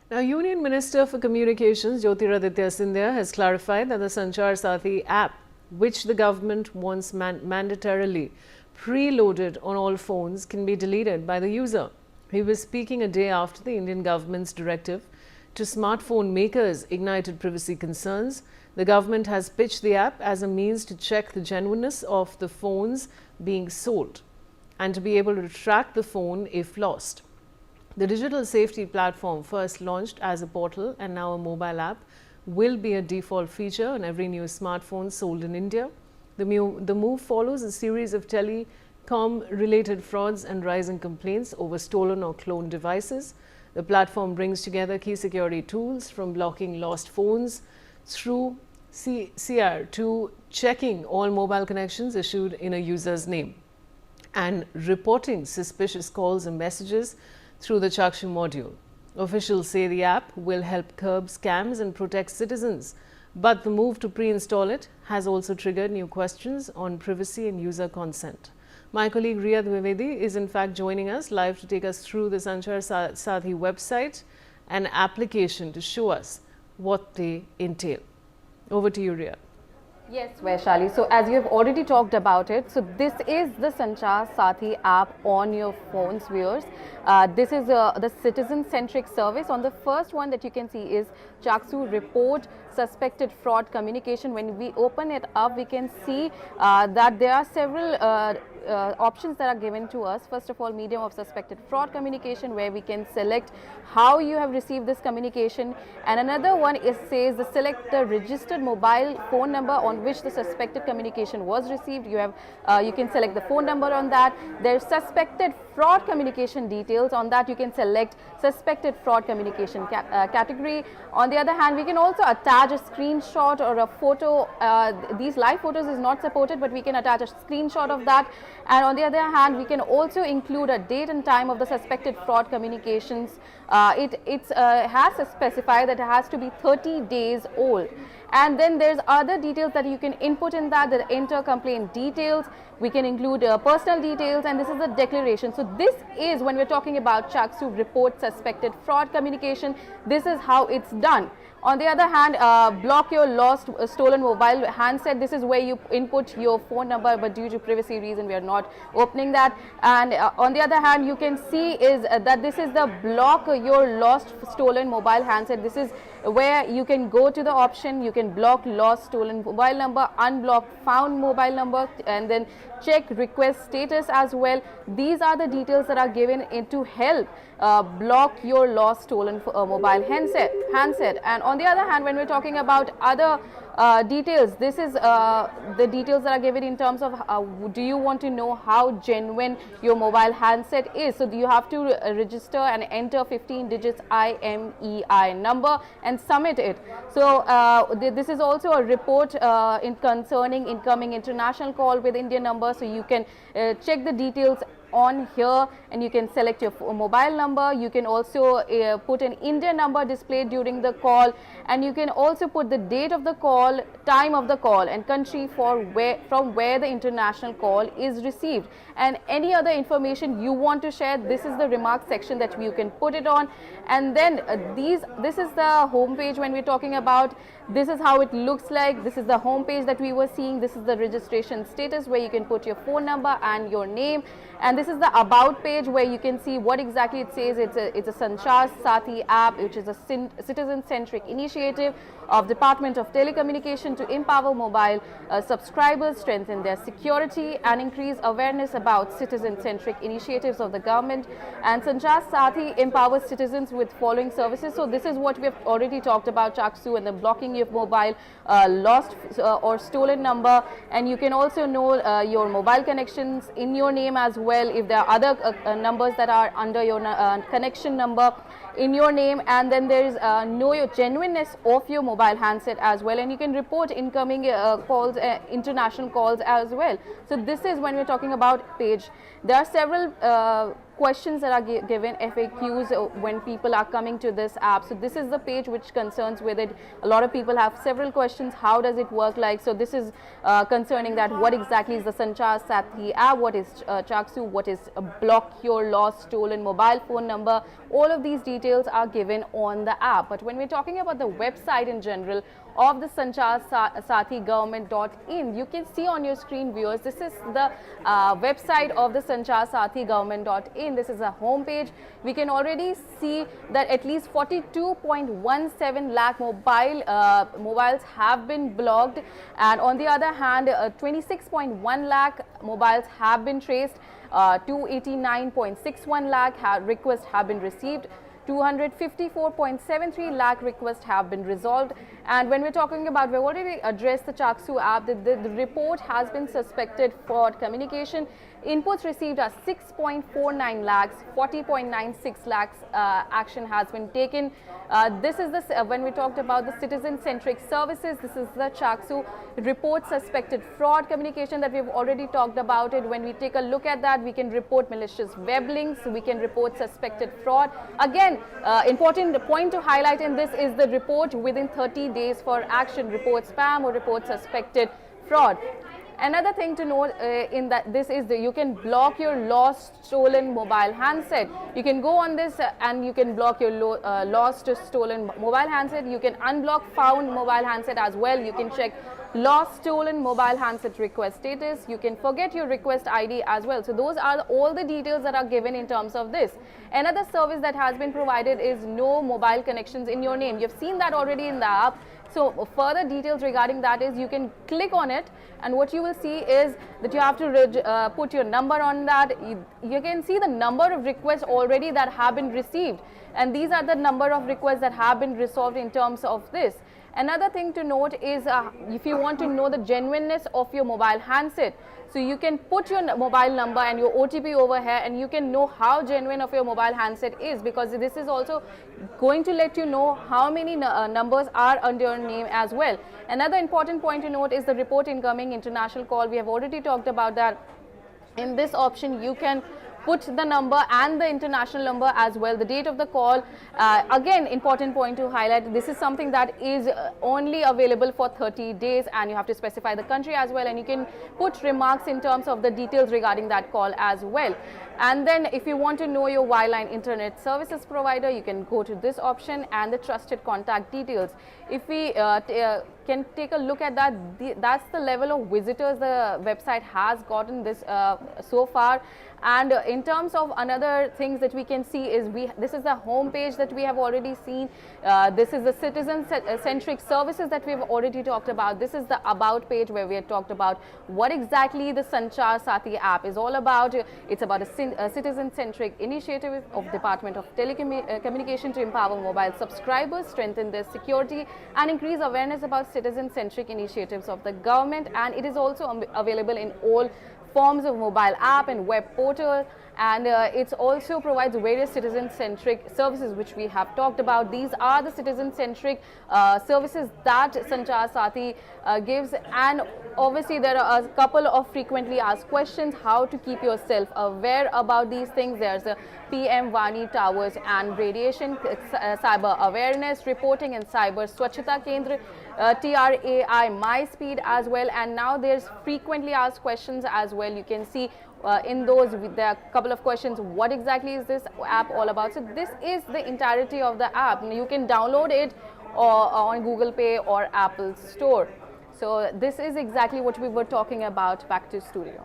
Now, Union Minister for Communications Jyotiraditya Scindia has clarified that the Sanchar Saathi app, which the government wants mandatorily preloaded on all phones, can be deleted by the user. He was speaking a day after the Indian government's directive to smartphone makers ignited privacy concerns. The government has pitched the app as a means to check the genuineness of the phones being sold and to be able to track the phone if lost. The digital safety platform, first launched as a portal and now a mobile app, will be a default feature on every new smartphone sold in India. The move follows a series of telecom-related frauds and rising complaints over stolen or cloned devices. The platform brings together key security tools from blocking lost phones through CEIR to checking all mobile connections issued in a user's name and reporting suspicious calls and messages through the Chakshu module. Officials say the app will help curb scams and protect citizens, but the move to pre-install it has also triggered new questions on privacy and user consent. My colleague Riyad Vivedi is in fact joining us live to take us through the Sanchar Saathi website and application to show us what they entail. Over to you, Riyad. Yes, Vaishali. So as you have already talked about it, so this is the Sanchar Saathi app on your phones, viewers. This is the citizen-centric service. On the first one that you can see is Chakshu report suspected fraud communication. When we open it up, we can see that there are several options that are given to us. First of all, medium of suspected fraud communication, where we can select how you have received this communication, and another one is says the select the registered mobile phone number on which the suspected communication was received. You can select the phone number on that. There's suspected fraud communication details. On that you can select suspected fraud communication category. On the other hand, we can also attach a screenshot or a photo. These live photos is not supported, but we can attach a screenshot of that. And on the other hand, we can also include a date and time of the suspected fraud communications. It has specified that it has to be 30 days old. And then there's other details that you can input in that, the enter complaint details. We can include personal details, and this is a declaration. So this is when we're talking about Chakshu report suspected fraud communication. This is how it's done. On the other hand, block your lost stolen mobile handset. This is where you input your phone number, but due to privacy reason, we are not opening that. And on the other hand, you can see is that this is the block your lost stolen mobile handset. This is where you can go to the option, you can block lost stolen mobile number, unblock found mobile number, and then check request status as well. These are the details that are given to help block your lost stolen mobile handset. And on the other hand, when we're talking about other details, this is the details that are given in terms of do you want to know how genuine your mobile handset is. So you have to register and enter 15 digits IMEI number and submit it. So this is also a report in concerning incoming international call with Indian number. So you can check the details on here, and you can select your mobile number. You can also put an Indian number displayed during the call, and you can also put the date of the call, time of the call, and country from where the international call is received, and any other information you want to share. This is the remarks section that you can put it on. And then this is the home page. When we're talking about, this is how it looks like. This is the home page that we were seeing. This is the registration status, where you can put your phone number and your name. And this is the about page, where you can see what exactly it says. It's a Sanchar Saathi app, which is a citizen-centric initiative of Department of Telecommunication to empower mobile subscribers, strengthen their security, and increase awareness about citizen-centric initiatives of the government. And Sanchar Saathi empowers citizens with following services. So this is what we have already talked about, Chakshu, and the blocking your mobile lost or stolen number. And you can also know your mobile connections in your name as well, if there are other numbers that are under your connection number in your name. And then there is know your genuineness of your mobile handset as well, and you can report incoming calls, international calls as well. So this is when we're talking about page. There are several questions that are given, FAQs when people are coming to this app. So this is the page which concerns with it. A lot of people have several questions. How does it work like? So this is concerning that what exactly is the Sanchar Saathi app, what is Chakshu, what is block your lost stolen mobile phone number. All of these details are given on the app. But when we're talking about the website in general of the Sanchar Saathi government.in, you can see on your screen, viewers, this is the website of the Sanchar Saathi government.in. This is a home page. We can already see that at least 42.17 lakh mobiles have been blocked, and on the other hand 26.1 lakh mobiles have been traced, 289.61 lakh requests have been received, 254.73 lakh requests have been resolved. And when we're talking about, we've already addressed the Chakshu app. The report has been suspected fraud communication. Inputs received are 6.49 lakhs, 40.96 lakhs action has been taken. This is the, when we talked about the citizen-centric services, this is the Chakshu report suspected fraud communication that we've already talked about it. When we take a look at that, we can report malicious web links, we can report suspected fraud. Again, important point to highlight in this is the report within 30 days for action, report spam or report suspected fraud. Another thing to note in that this is you can block your lost stolen mobile handset. You can go on this and you can block your lost stolen mobile handset. You can unblock found mobile handset as well. You can check lost stolen mobile handset request status. You can forget your request ID as well. So those are all the details that are given in terms of this. Another service that has been provided is no mobile connections in your name. You've seen that already in the app. So further details regarding that is you can click on it, and what you will see is that you have to put your number on that. You can see the number of requests already that have been received, and these are the number of requests that have been resolved in terms of this. Another thing to note is if you want to know the genuineness of your mobile handset, so you can put your mobile number and your OTP over here, and you can know how genuine of your mobile handset is, because this is also going to let you know how many numbers are under your name as well. Another important point to note is the report incoming international call. We have already talked about that. In this option, you can put the number and the international number as well, the date of the call. Again, important point to highlight, this is something that is only available for 30 days, and you have to specify the country as well, and you can put remarks in terms of the details regarding that call as well. And then if you want to know your wireline internet services provider, you can go to this option and the trusted contact details. If we can take a look at that, that's the level of visitors the website has gotten this so far. And in terms of another things that we can see is this is the home page that we have already seen. This is the citizen-centric services that we have already talked about. This is the about page where we have talked about what exactly the Sanchar Saathi app is all about. It's about a citizen-centric initiative of Department of Telecommunication to empower mobile subscribers, strengthen their security, and increase awareness about citizen-centric initiatives of the government. And it is also available in all forms of mobile app and web portal, and it also provides various citizen-centric services which we have talked about. These are the citizen-centric services that Sanchar Saathi gives, and obviously there are a couple of frequently asked questions, how to keep yourself aware about these things. There's a PM Vani towers and radiation, cyber awareness reporting, and cyber Swachhata Kendra, TRAI My Speed as well. And now there's frequently asked questions as well. You can see in those there are a couple of questions. What exactly is this app all about? So this is the entirety of the app. You can download it on Google Play or Apple Store. So this is exactly what we were talking about. Back to studio.